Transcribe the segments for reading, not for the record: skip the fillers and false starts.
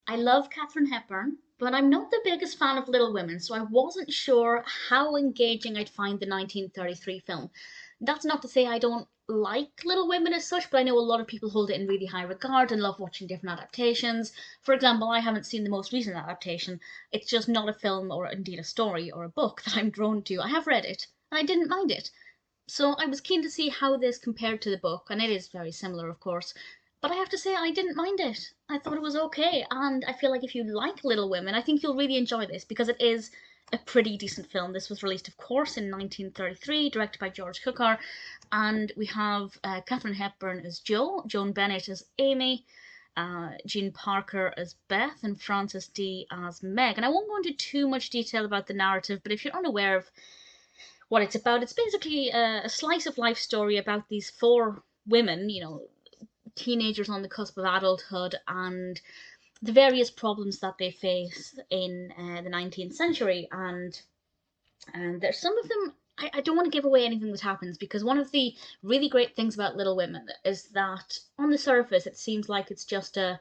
I love Katharine Hepburn, but I'm not the biggest fan of Little Women, so I wasn't sure how engaging I'd find the 1933 film. That's not to say I don't like Little Women as such, but I know a lot of people hold it in really high regard and love watching different adaptations. For example, I haven't seen the most recent adaptation. It's just not a film or indeed a story or a book that I'm drawn to. I have read it, and I didn't mind it. So I was keen to see how this compared to the book, and it is very similar, of course. But I have to say, I didn't mind it. I thought it was okay, and I feel like if you like Little Women, I think you'll really enjoy this because it is a pretty decent film. This was released, of course, in 1933, directed by George Cukor, and we have Katharine Hepburn as Jo, Joan Bennett as Amy, Jean Parker as Beth, and Frances D as Meg. And I won't go into too much detail about the narrative, but if you're unaware of what it's about, it's basically a slice of life story about these four women, teenagers on the cusp of adulthood, and the various problems that they face in the 19th century. And there's some of them. I don't want to give away anything that happens because one of the really great things about Little Women is that on the surface it seems like it's just a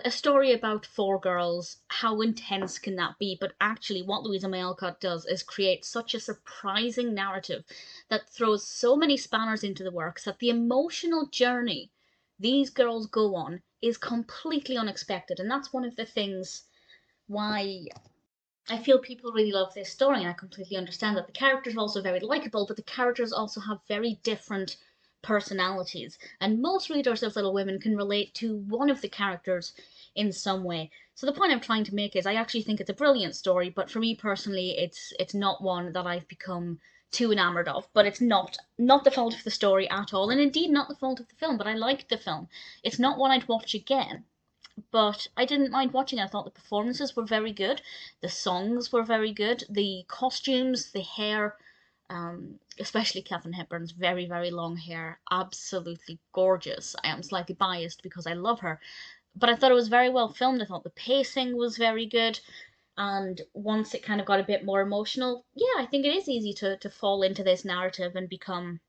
story about four girls. How intense can that be? But actually, what Louisa May Alcott does is create such a surprising narrative that throws so many spanners into the works that the emotional journey these girls go on is completely unexpected. And that's one of the things why I feel people really love this story, and I completely understand that. The characters are also very likable, but the characters also have very different personalities, and most readers of Little Women can relate to one of the characters in some way. So the point I'm trying to make is I actually think it's a brilliant story, but for me personally, it's not one that I've become too enamored of. But it's not the fault of the story at all, and indeed not the fault of the film. But I liked the film. It's not one I'd watch again, but I didn't mind watching it. I thought the performances were very good, the songs were very good, the costumes, the hair, especially Katharine Hepburn's very, very long hair, absolutely gorgeous. I am slightly biased because I love her, but I thought it was very well filmed. I thought the pacing was very good, and once it kind of got a bit more emotional, yeah, I think it is easy to fall into this narrative and become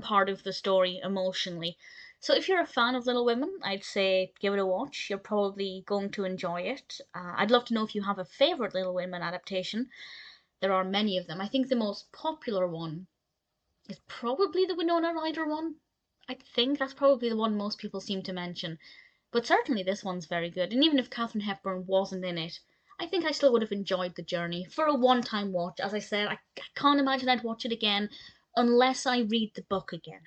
part of the story emotionally. So if you're a fan of Little Women, I'd say give it a watch. You're probably going to enjoy it. I'd love to know if you have a favorite Little Women adaptation. There are many of them. I think the most popular one is probably the Winona Ryder one. I think that's probably the one most people seem to mention. But certainly this one's very good. And even if Katharine Hepburn wasn't in it, I think I still would have enjoyed the journey for a one-time watch. As I said, I can't imagine I'd watch it again unless I read the book again.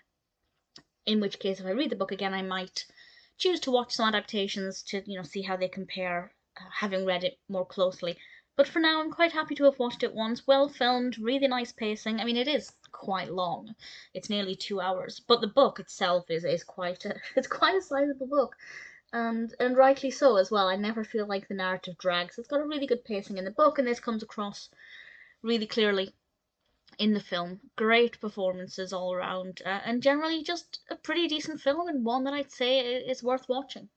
In which case, if I read the book again, I might choose to watch some adaptations to, see how they compare, having read it more closely. But for now, I'm quite happy to have watched it once. Well filmed, really nice pacing. I mean, it is quite long. It's nearly 2 hours, but the book itself is quite it's quite a sizable book, and rightly so as well. I never feel like the narrative drags. It's got a really good pacing in the book, and this comes across really clearly in the film. Great performances all around, and generally just a pretty decent film, and one that I'd say is worth watching.